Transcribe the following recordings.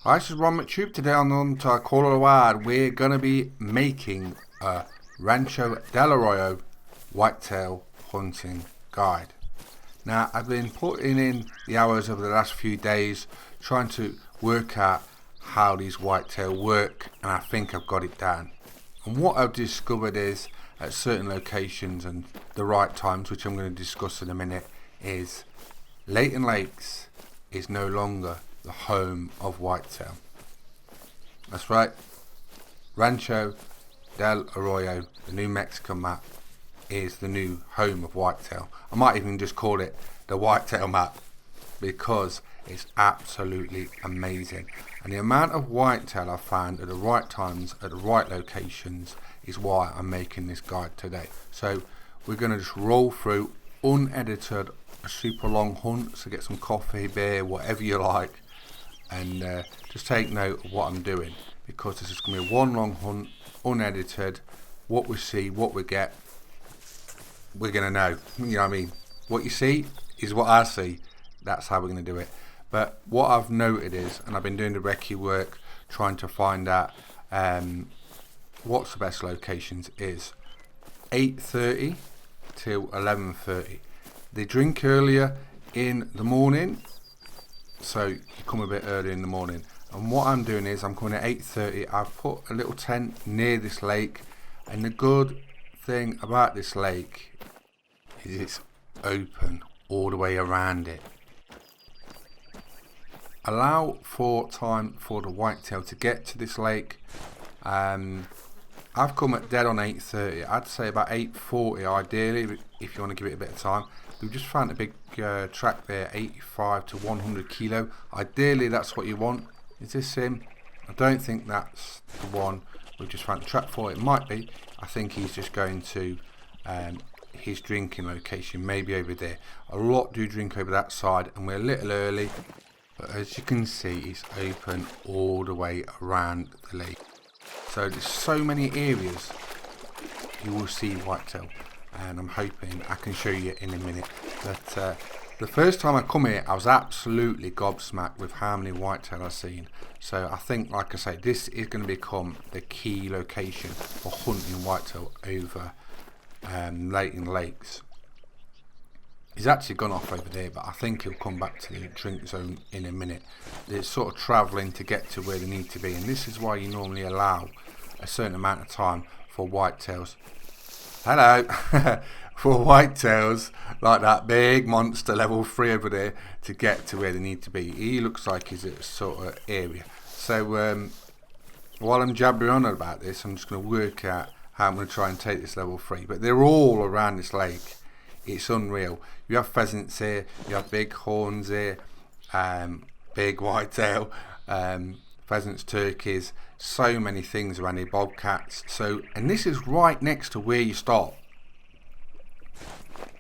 Hi, this is Ron McTube. Today on the Call of the Wild, we're going to be making a Rancho Del Arroyo whitetail hunting guide. Now, I've been putting in the hours over the last few days trying to work out how these whitetail work, and I think I've got it down. And what I've discovered is at certain locations and the right times, which I'm going to discuss in a minute, is Leighton Lakes is no longer the home of whitetail. That's right, Rancho Del Arroyo, the New Mexican map, is the new home of whitetail. I might even just call it the whitetail map because it's absolutely amazing. And the amount of whitetail I've found at the right times, at the right locations, is why I'm making this guide today. So we're going to just roll through unedited, a super long hunt, so get some coffee, beer, whatever you like, and just take note of what I'm doing, because this is going to be one long hunt, unedited. What we see, what we get, we're going to know. You know what I mean? What you see is what I see. That's how we're going to do it. But what I've noted is, and I've been doing the recce work, trying to find out what's the best locations, is 8:30 till 11:30. They drink earlier in the morning, so you come a bit early in the morning. And what I'm doing is I'm coming at 8:30. I've put a little tent near this lake, and the good thing about this lake is it's open all the way around it. Allow for time for the whitetail to get to this lake. I've come at dead on 8:30. I'd say about 8:40 ideally, if you want to give it a bit of time. We've just found a big track there, 85 to 100 kilo. Ideally, that's what you want. Is this him? I don't think that's the one we've just found the track for. It might be. I think he's just going to his drinking location, maybe over there. A lot do drink over that side, and we're a little early. But as you can see, it's open all the way around the lake. So there's so many areas you will see whitetail, and I'm hoping I can show you in a minute. But the first time I come here, I was absolutely gobsmacked with how many whitetail I've seen. So I think, like I say, this is going to become the key location for hunting whitetail over Leighton Lakes. He's actually gone off over there, but I think he'll come back to the drink zone in a minute. They're sort of travelling to get to where they need to be, and this is why you normally allow a certain amount of time for whitetails. Hello! For whitetails like that big monster level 3 over there to get to where they need to be. He looks like he's at a sort of area. So while I'm jabbering on about this, I'm just going to work out how I'm going to try and take this level 3. But they're all around this lake. It's unreal. You have pheasants here, you have big horns here, big whitetail, pheasants, turkeys, so many things around here, bobcats. So, and this is right next to where you stop.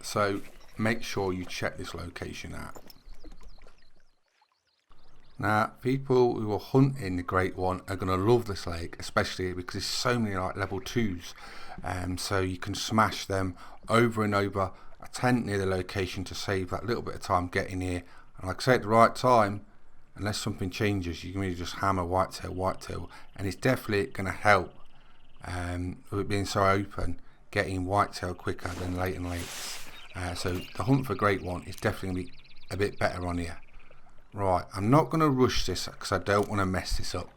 So make sure you check this location out. Now, people who are hunting the Great One are going to love this lake, especially because there's so many like level 2s, so you can smash them over and over. A tent near the location to save that little bit of time getting here, and like I say, at the right time, unless something changes, you can really just hammer whitetail, and it's definitely going to help with it being so open, getting whitetail quicker than Leighton Lakes. So the hunt for Great One is definitely going to be a bit better on here. Right, I'm not going to rush this because I don't want to mess this up.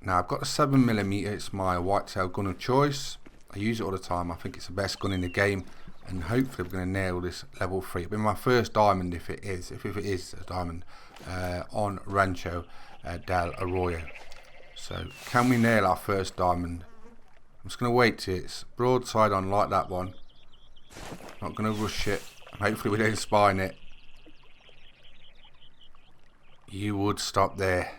Now I've got a 7mm, it's my whitetail gun of choice. I use it all the time. I think it's the best gun in the game, and hopefully we're going to nail this level 3. It'll be my first diamond if it is a diamond on Rancho Del Arroyo. So can we nail our first diamond? I'm just going to wait till it's broadside on like that one. Not going to rush it. Hopefully we don't spine it. You would stop there.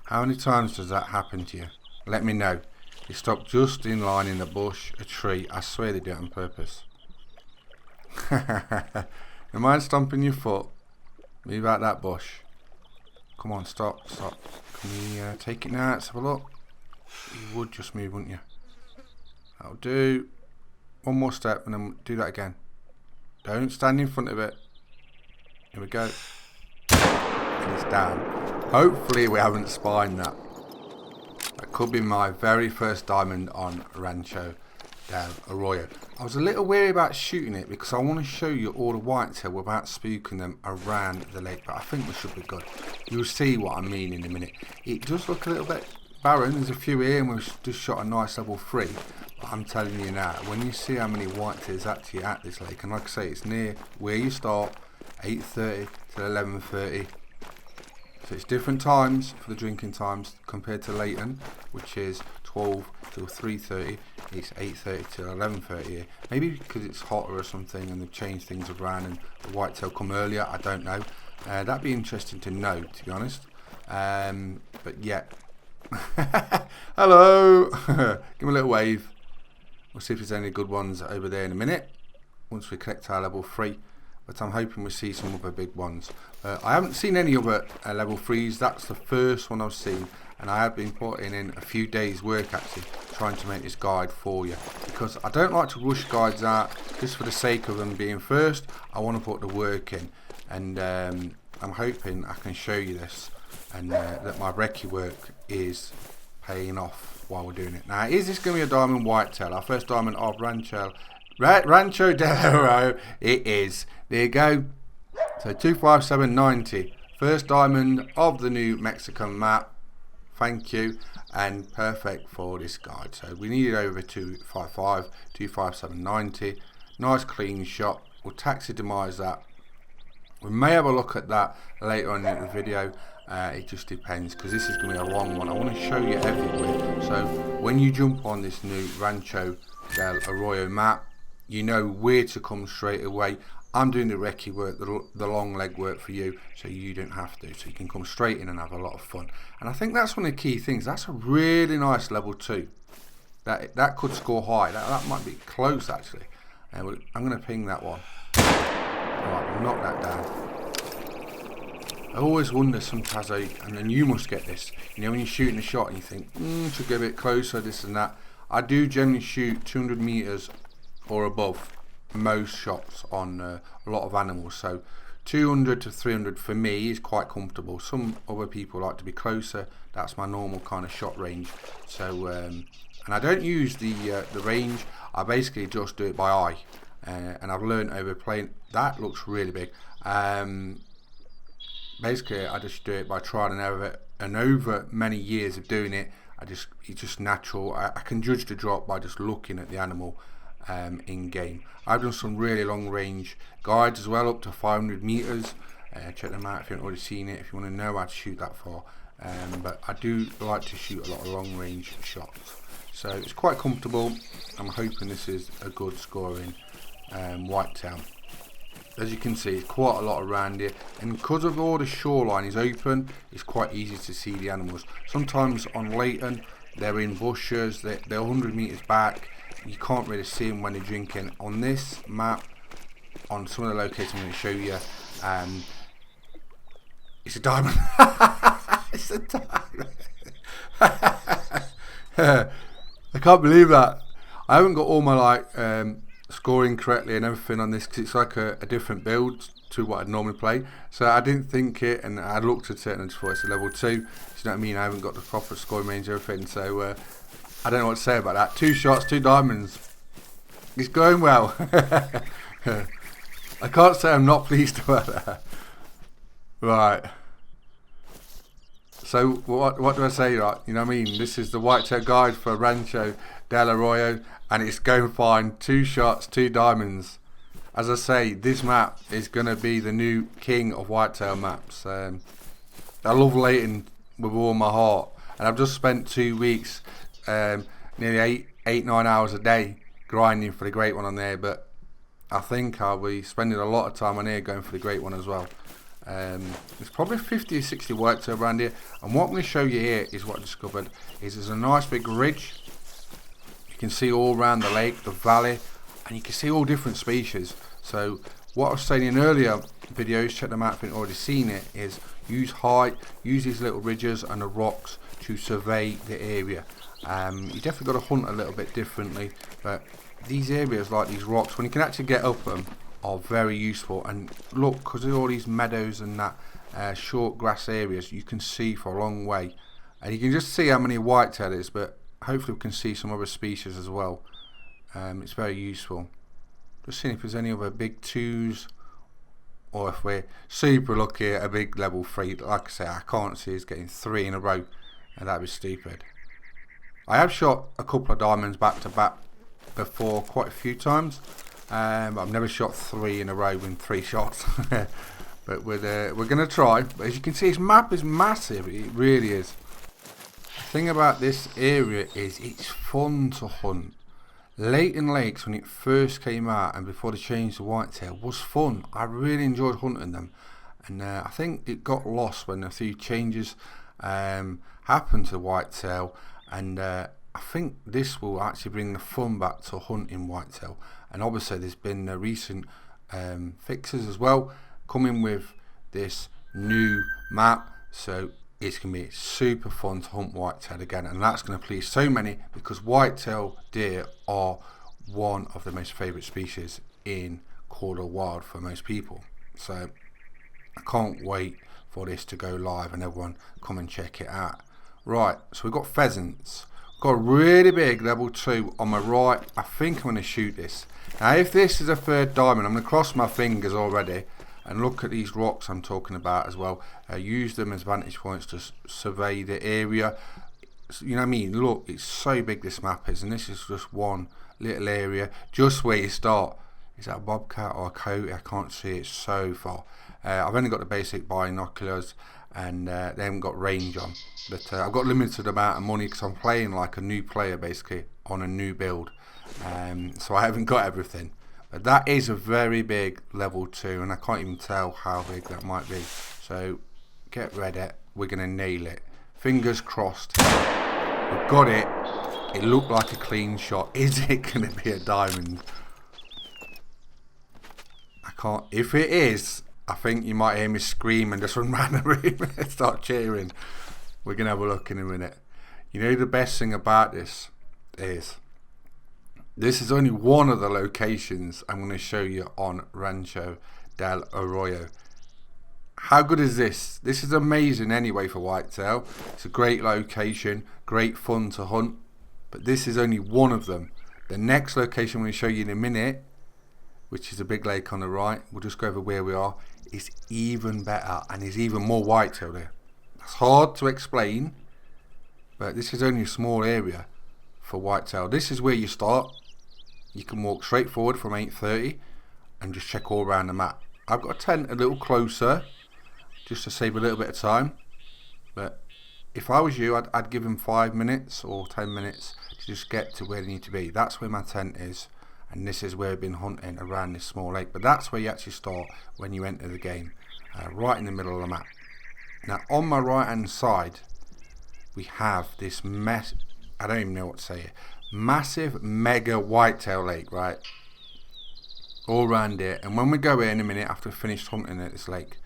How many times does that happen to you? Let me know. You stop just in line in the bush, a tree. I swear they do it on purpose. You mind stomping your foot? Move out that bush. Come on, stop. Can we take it now? Let's have a look. You would just move, wouldn't you? That'll do. One more step and then do that again. Don't stand in front of it. Here we go. taking this down. Hopefully we haven't spined that. That could be my very first diamond on Rancho Del Arroyo. I was a little wary about shooting it because I want to show you all the whitetail without spooking them around the lake, but I think we should be good. You'll see what I mean in a minute. It does look a little bit barren. There's a few here and we've just shot a nice level 3. But I'm telling you now, when you see how many whitetails actually at this lake, and like I say, it's near where you start, 8:30 to 11:30. So it's different times for the drinking times compared to Leighton, which is 12 till 3:30. It's 8:30 till 11:30 here. Maybe because it's hotter or something and they've changed things around and the whitetail come earlier, I don't know. That'd be interesting to know, to be honest. But yeah. Hello. Give me a little wave. We'll see if there's any good ones over there in a minute once we collect our level 3. But I'm hoping we see some other big ones. I haven't seen any other level 3s. That's the first one I've seen, and I have been putting in a few days work actually trying to make this guide for you, because I don't like to rush guides out just for the sake of them being first. I want to put the work in, and I'm hoping I can show you this, and that my recce work is paying off while we're doing it. Now, is this going to be a diamond whitetail? Our first diamond of Rancho Del Arroyo. It is. There you go. So 257.90. First diamond of the new Mexican map. Thank you. And perfect for this guide. So we needed over 255, 257.90. Nice clean shot. We'll taxidermise that. We may have a look at that later on in the video. It just depends, because this is going to be a long one. I want to show you everywhere. So when you jump on this new Rancho Del Arroyo map, you know where to come straight away. I'm doing the recce work, the long leg work for you, so you don't have to. So you can come straight in and have a lot of fun. And I think that's one of the key things. That's a really nice level 2. That could score high. That might be close actually. I'm going to ping that one. Right, we'll knock that down. I always wonder sometimes, and then you must get this, you know, when you're shooting a shot and you think, should go a bit closer, this and that. I do generally shoot 200 meters or above most shots on a lot of animals, so 200 to 300 for me is quite comfortable. Some other people like to be closer. That's my normal kind of shot range. So and I don't use the range. I basically just do it by eye, and I've learned over playing. That looks really big. Basically I just do it by trial and error, and over many years of doing it, it's just natural. I can judge the drop by just looking at the animal in game. I've done some really long range guides as well, up to 500 meters. Check them out if you haven't already seen it, if you want to know how to shoot that far. But I do like to shoot a lot of long range shots, so it's quite comfortable. I'm hoping this is a good scoring whitetail. As you can see, it's quite a lot around here, and because of all the shoreline is open, it's quite easy to see the animals. Sometimes on Leighton, they're in bushes, they're 100 meters back. You can't really see them when they're drinking. On this map, on some of the locations I'm going to show you, it's a diamond. It's a diamond. I can't believe that. I haven't got all my scoring correctly and everything on this, because it's like a different build to what I'd normally play. So I didn't think it, and I looked at it and I just thought it's a level 2. So you know what I mean? I haven't got the proper scoring range and everything. So I don't know what to say about that. 2 shots, 2 diamonds. It's going well. I can't say I'm not pleased about that. Right. So what do I say, right? You know what I mean? This is the whitetail guide for Rancho Del Arroyo, and it's going fine. 2 shots, 2 diamonds. As I say, this map is going to be the new king of whitetail maps. I love Leighton with all my heart, and I've just spent 2 weeks, nearly 8-9 hours a day grinding for the great one on there, but I think I'll be spending a lot of time on here going for the great one as well. There's probably 50 or 60 whitetail around here, and what I'm going to show you here is what I discovered is there's a nice big ridge. You can see all around the lake, the valley, and you can see all different species. So what I was saying in earlier videos, check them out if you've already seen it, is use height, use these little ridges and the rocks to survey the area. You definitely got to hunt a little bit differently, but these areas like these rocks, when you can actually get up them, are very useful. And look, because of all these meadows and that, short grass areas you can see for a long way, and you can just see how many whitetail is, but hopefully we can see some other species as well. It's very useful. Just seeing if there's any other big 2s, or if we're super lucky at a big level 3. Like I say, I can't see us getting 3 in a row, and that'd be stupid. I have shot a couple of diamonds back to back before, quite a few times. I've never shot 3 in a row in 3 shots. But we're gonna try. But as you can see, this map is massive. It really is. The thing about this area is it's fun to hunt. Leighton Lakes, when it first came out and before they changed to whitetail, was fun. I really enjoyed hunting them, and I think it got lost when a few changes happened to whitetail, and I think this will actually bring the fun back to hunting whitetail. And obviously there's been recent fixes as well coming with this new map, so it's going to be super fun to hunt whitetail again, and that's going to please so many, because whitetail deer are one of the most favourite species in Colorado Wild for most people. So I can't wait for this to go live and everyone come and check it out. Right, so we've got pheasants. We've got a really big level 2 on my right. I think I'm going to shoot this. Now if this is a 3rd diamond, I'm going to cross my fingers already. And look at these rocks I'm talking about as well. Use them as vantage points to survey the area. You know what I mean? Look, it's so big, this map is, and this is just one little area. Just where you start. Is that a bobcat or a coyote? I can't see it so far. I've only got the basic binoculars, and they haven't got range on. But I've got limited amount of money because I'm playing like a new player basically on a new build. So I haven't got everything. But that is a very big level 2, and I can't even tell how big that might be. So get ready, we're going to nail it. Fingers crossed. We've got it. It looked like a clean shot. Is it going to be a diamond? I can't. If it is, I think you might hear me scream and just run around the room and start cheering. We're going to have a look in a minute. You know, the best thing about this is, this is only one of the locations I'm going to show you on Rancho Del Arroyo. How good is this? This is amazing anyway for whitetail. It's a great location, great fun to hunt, but this is only one of them. The next location I'm going to show you in a minute, which is a big lake on the right, we'll just go over where we are, is even better, and there's even more whitetail there. It's hard to explain, but this is only a small area for whitetail. This is where you start. You can walk straight forward from 8:30 and just check all around the map. I've got a tent a little closer just to save a little bit of time, but if I was you, I'd give them 5 minutes or 10 minutes to just get to where they need to be. That's where my tent is, and this is where I've been hunting around this small lake. But that's where you actually start when you enter the game, right in the middle of the map. Now on my right hand side we have this mess, I don't even know what to say here, massive mega whitetail lake, right, all around it. And when we go in a minute after we've finished hunting at this lake,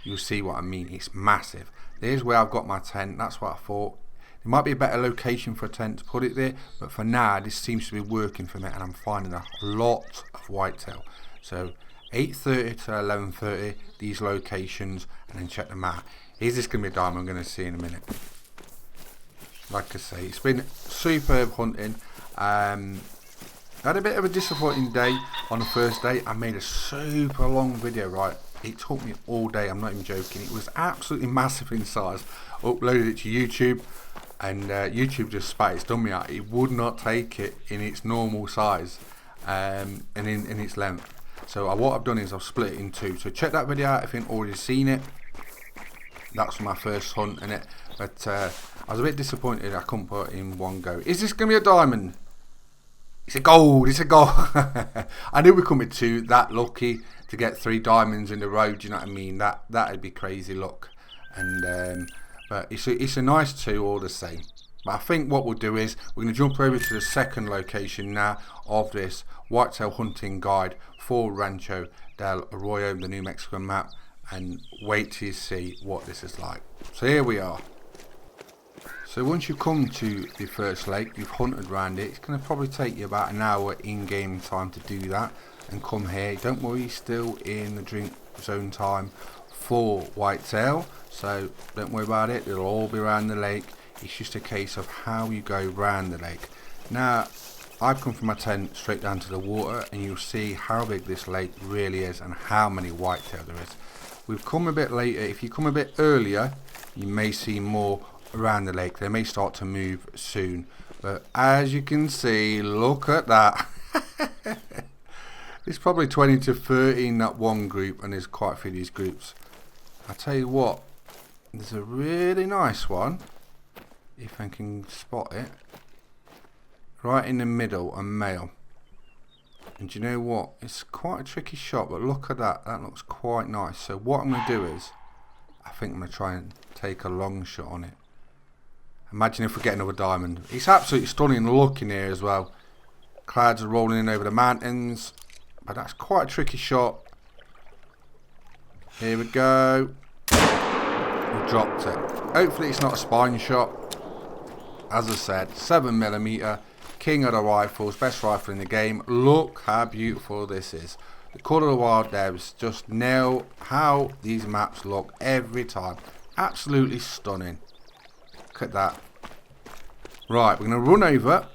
you'll see what I mean. It's massive. There's where I've got my tent. That's what I thought. There might be a better location for a tent to put it there, but for now this seems to be working for me, and I'm finding a lot of whitetail. So 8:30 to 11:30, these locations, and then check them out. Is this going to be a diamond? I'm going to see in a minute. Like I say, it's been superb hunting. I had a bit of a disappointing day on the first day. I made a super long video, right? It took me all day, I'm not even joking. It was absolutely massive in size. Uploaded it to YouTube, and YouTube just spat its dummy out. It would not take it in its normal size and in its length. So what I've done is I've split it in two. So check that video out if you haven't already seen it. That's my first hunt in it. But I was a bit disappointed I couldn't put it in one go. Is this going to be a diamond? It's a gold, it's a gold. I knew we couldn't be too that lucky to get 3 diamonds in a row, do you know what I mean? That'd be crazy luck. And but it's a nice 2 all the same. But I think what we'll do is we're going to jump over to the second location now of this whitetail hunting guide for Rancho Del Arroyo, the New Mexico map, and wait till you see what this is like. So here we are. So once you come to the first lake, you've hunted around it, it's going to probably take you about an hour in-game time to do that and come here. Don't worry, still in the drink zone time for whitetail, so don't worry about it, it'll all be around the lake. It's just a case of how you go round the lake. Now I've come from my tent straight down to the water, and you'll see how big this lake really is and how many whitetail there is. We've come a bit later. If you come a bit earlier, you may see more around the lake. They may start to move soon, but as you can see, look at that. It's probably 20 to 30 in that one group, and there's quite a few of these groups. I tell you what, there's a really nice one, if I can spot it, right in the middle, a male. And you know what, it's quite a tricky shot, but look at that, that looks quite nice. So what I'm going to do is, I think I'm going to try and take a long shot on it. Imagine if we get another diamond. It's absolutely stunning looking here as well. Clouds are rolling in over the mountains, but that's quite a tricky shot. Here we go. We dropped it. Hopefully it's not a spine shot. As I said, 7mm, king of the rifles, best rifle in the game. Look how beautiful this is. The Call of the Wild devs just nail how these maps look every time. Absolutely stunning. Look at that. Right, we're going to run over.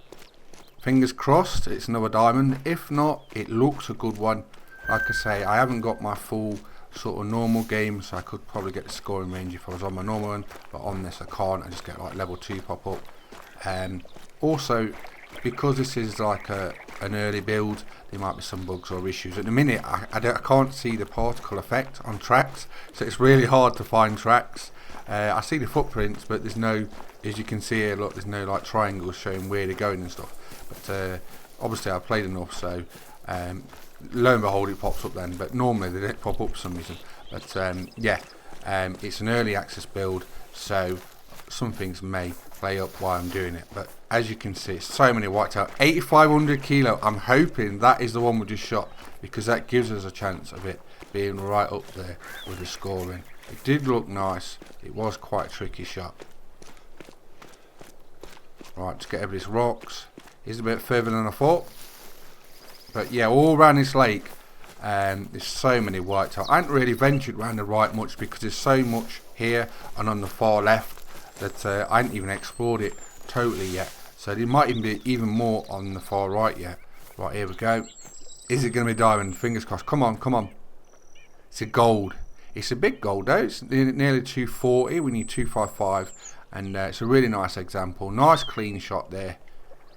Fingers crossed it's another diamond. If not, it looks a good one. Like I say, I haven't got my full sort of normal game, so I could probably get the scoring range if I was on my normal one, but on this I can't. I just get like level 2 pop up. Also, because this is like an early build, there might be some bugs or issues. At the minute I can't see the particle effect on tracks, so it's really hard to find tracks. I see the footprints, but there's no, as you can see here, look, there's no like triangles showing where they're going and stuff. But obviously I've played enough, so lo and behold it pops up then, but normally they don't pop up for some reason. But yeah, it's an early access build, so some things may play up while I'm doing it. But as you can see, it's so many whitetail. 8,500 kilo. I'm hoping that is the one we just shot, because that gives us a chance of it being right up there with the scoring. It did look nice. It was quite a tricky shot. Right, just get over these rocks. It's a bit further than I thought, but yeah, all around this lake there's so many whitetail. I haven't really ventured around the right much because there's so much here and on the far left that I haven't even explored it totally yet. So there might even be even more on the far right yet. Right, here we go. Is it going to be diamond? Fingers crossed. Come on, come on. It's a gold. It's a big gold though. It's nearly 240. We need 255, and it's a really nice example. Nice clean shot there.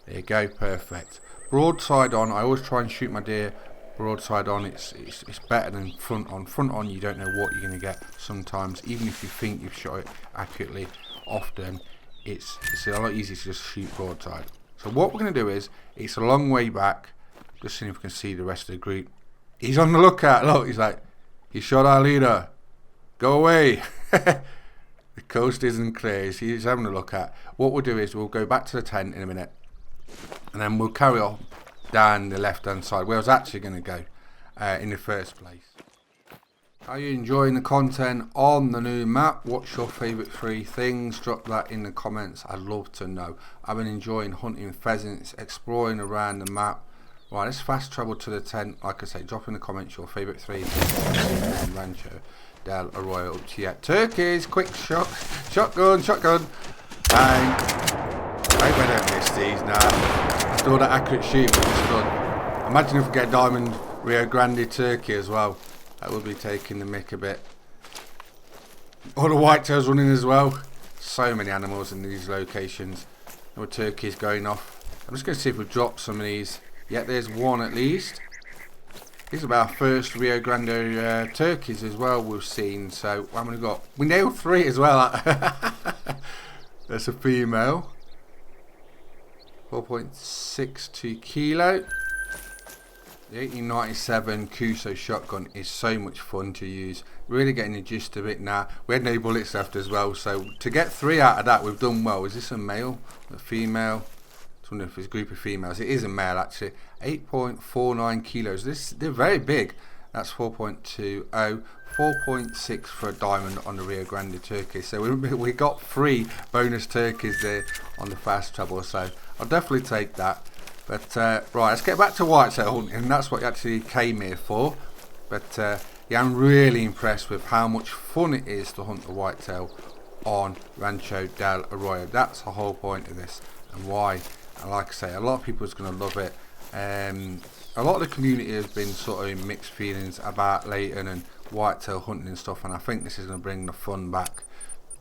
There you go, perfect. Broadside on. I always try and shoot my deer broadside on. It's better than front on. Front on, you don't know what you're going to get sometimes. Even if you think you've shot it accurately, often it's a lot easier to just shoot broadside. So what we're going to do is, it's a long way back. Just seeing if we can see the rest of the group. He's on the lookout. Look, he's like, he shot our leader. Go away. The coast isn't clear. He's having a look at. What we'll do is we'll go back to the tent in a minute, and then we'll carry on down the left hand side where I was actually going to go in the first place. Are you enjoying the content on the new map? What's your favourite 3 things? Drop that in the comments. I'd love to know. I've been enjoying hunting pheasants, exploring around the map. Right, let's fast travel to the tent. Like I say, drop in the comments your favourite 3 things on Rancho Del Arroyo. Up to you. Turkeys, quick shot, shotgun. Bang. I hope I don't miss these now. After all that accurate shooting was just fun. Imagine if we get a diamond Rio Grande turkey as well. That would be taking the mick a bit. All the whitetails running as well. So many animals in these locations. No turkeys going off. I'm just going to see if we drop some of these. Yeah, there's one at least. These are our first Rio Grande turkeys as well we've seen. So how many we got? We nailed 3 as well. That's a female. 4.62 kilo. The 1897 Kuso shotgun is so much fun to use. Really getting the gist of it now. We had no bullets left as well, so to get 3 out of that, we've done well. Is this a male? A female? I wonder if it's a group of females. It is a male actually. 8.49 kilos. They're very big. That's 4.20. 4.6 for a diamond on the Rio Grande turkey. So we got 3 bonus turkeys there on the fast travel. So I'll definitely take that. But right, let's get back to whitetail hunting, and that's what you actually came here for. But Yeah, I'm really impressed with how much fun it is to hunt the whitetail on Rancho Del Arroyo. That's the whole point of this, and why. And like I say, a lot of people is going to love it. A lot of the community has been sort of in mixed feelings about Leighton and whitetail hunting and stuff, and I think this is going to bring the fun back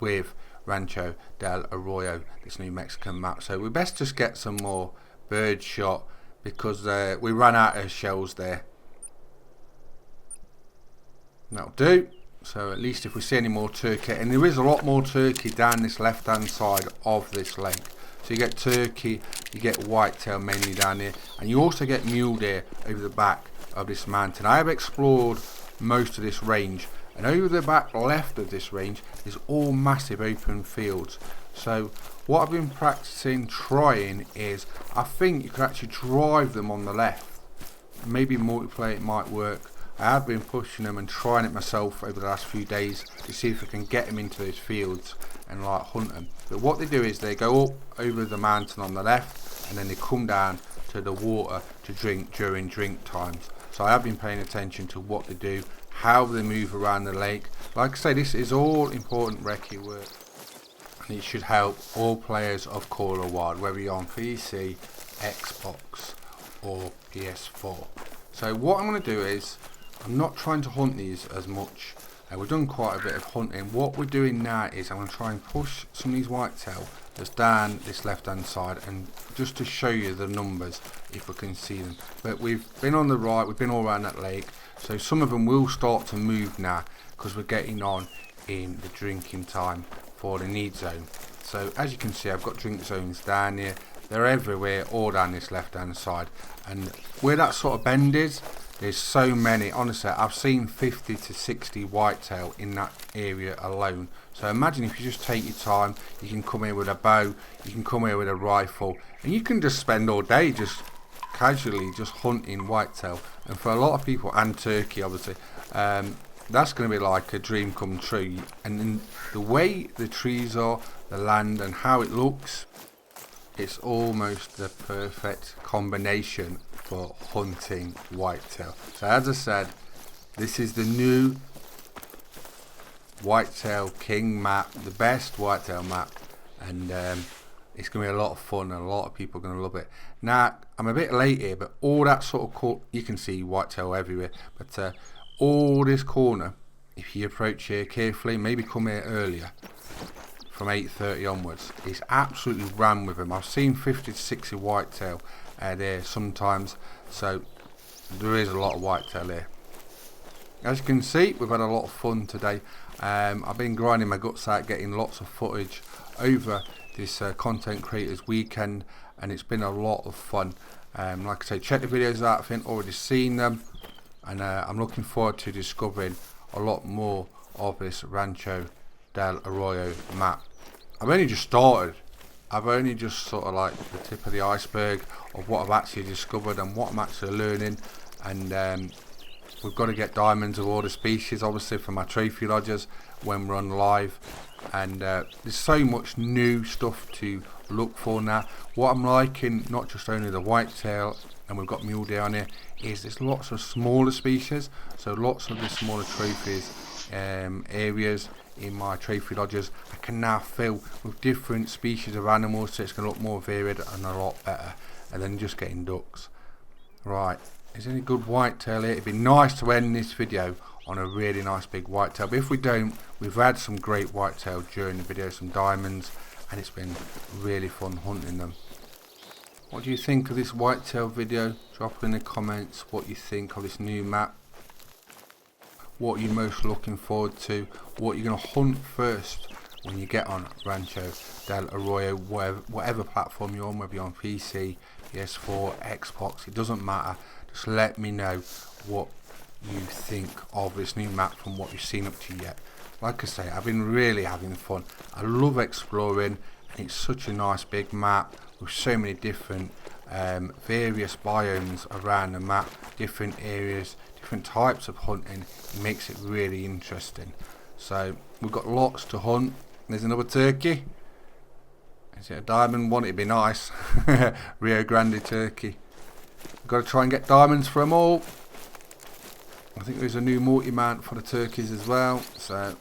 with Rancho Del Arroyo, this New Mexican map. So we best just get some more bird shot, because we ran out of shells there. That'll do. So at least if we see any more turkey, and there is a lot more turkey down this left hand side of this lake. So you get turkey, you get whitetail mainly down here, and you also get mule deer over the back of this mountain. I have explored most of this range, and over the back left of this range is all massive open fields. So what I've been practicing trying is, I think you could actually drive them on the left. Maybe multiplayer it might work. I have been pushing them and trying it myself over the last few days to see if I can get them into those fields and like hunt them. But what they do is they go up over the mountain on the left, and then they come down to the water to drink during drink times. So I have been paying attention to what they do, how they move around the lake. Like I say, this is all important recce work, and it should help all players of Call of Wild, whether you're on PC, Xbox or PS4. So what I'm going to do is, I'm not trying to hunt these as much. We've done quite a bit of hunting. What we're doing now is I'm going to try and push some of these whitetail that's down this left hand side, and just to show you the numbers if we can see them. But we've been on the right, we've been all around that lake, so some of them will start to move now because we're getting on in the drinking time for the need zone. So as you can see, I've got drink zones down here. They're everywhere, all down this left hand side, and where that sort of bend is, there's so many. Honestly, I've seen 50 to 60 whitetail in that area alone. So imagine if you just take your time, you can come here with a bow, you can come here with a rifle, and you can just spend all day just casually just hunting whitetail. And for a lot of people, and turkey obviously, that's going to be like a dream come true. And in the way the trees are, the land and how it looks, it's almost the perfect combination for hunting whitetail. So as I said, this is the new Whitetail King map, the best whitetail map, and it's going to be a lot of fun, and a lot of people are going to love it. Now, I'm a bit late here, but all that sort of you can see whitetail everywhere, but all this corner, if you approach here carefully, maybe come here earlier, from 8:30 onwards, it's absolutely ran with them. I've seen 50 to 60 whitetail there sometimes, so there is a lot of whitetail here. As you can see, we've had a lot of fun today. I've been grinding my guts out, getting lots of footage over this content creators weekend, and it's been a lot of fun. Like I say, check the videos out if you haven't already seen them, and I'm looking forward to discovering a lot more of this Rancho Del Arroyo map. I've only just started. I've only just sort of like the tip of the iceberg of what I've actually discovered and what I'm actually learning, and we've got to get diamonds of all the species obviously for my trophy lodgers when we're on live, and there's so much new stuff to look for now. What I'm liking, not just only the whitetail, and we've got mule deer on here, is there's lots of smaller species, so lots of the smaller trophies areas in my trophy lodges I can now fill with different species of animals, so it's going to look more varied and a lot better, and then just getting ducks. Right, is there any good whitetail here? It'd be nice to end this video on a really nice big whitetail, but if we don't, we've had some great whitetail during the video, some diamonds, and it's been really fun hunting them. What do you think of this whitetail video? Drop in the comments what you think of this new map, what you're most looking forward to, what you're going to hunt first when you get on Rancho Del Arroyo, whatever platform you're on, whether you're on PC, PS4, Xbox, it doesn't matter. Just let me know what you think of this new map from what you've seen up to yet. Like I say, I've been really having fun. I love exploring, and it's such a nice big map with so many different various biomes around the map, different areas, different types of hunting. It makes it really interesting. So we've got lots to hunt. There's another turkey. Is it a diamond one? It'd be nice. Rio Grande turkey. We've got to try and get diamonds for them all. I think there's a new multi-mount for the turkeys as well, so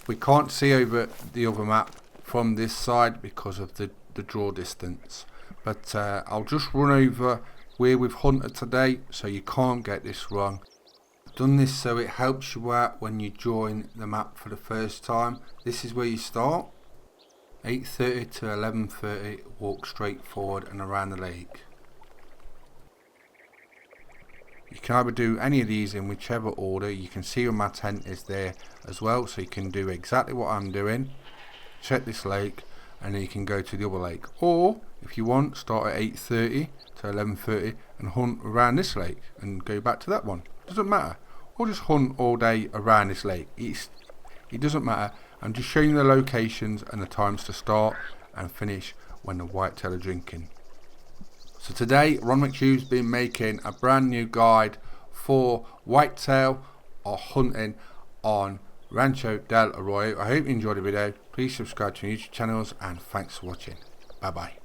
we can't see over the other map from this side because of the draw distance, but I'll just run over where we've hunted today so you can't get this wrong. I've done this so it helps you out when you join the map for the first time. This is where you start, 8:30 to 11:30, walk straight forward and around the lake. You can either do any of these in whichever order. You can see where my tent is there as well, so you can do exactly what I'm doing, check this lake, and then you can go to the other lake. Or if you want, start at 8:30 to 11:30 and hunt around this lake and go back to that one. Doesn't matter. Or just hunt all day around this lake. It doesn't matter. I'm just showing you the locations and the times to start and finish when the whitetail are drinking. So today Ron McHugh's been making a brand new guide for whitetail or hunting on Rancho Del Arroyo. I hope you enjoyed the video. Please subscribe to my YouTube channels and thanks for watching. Bye bye.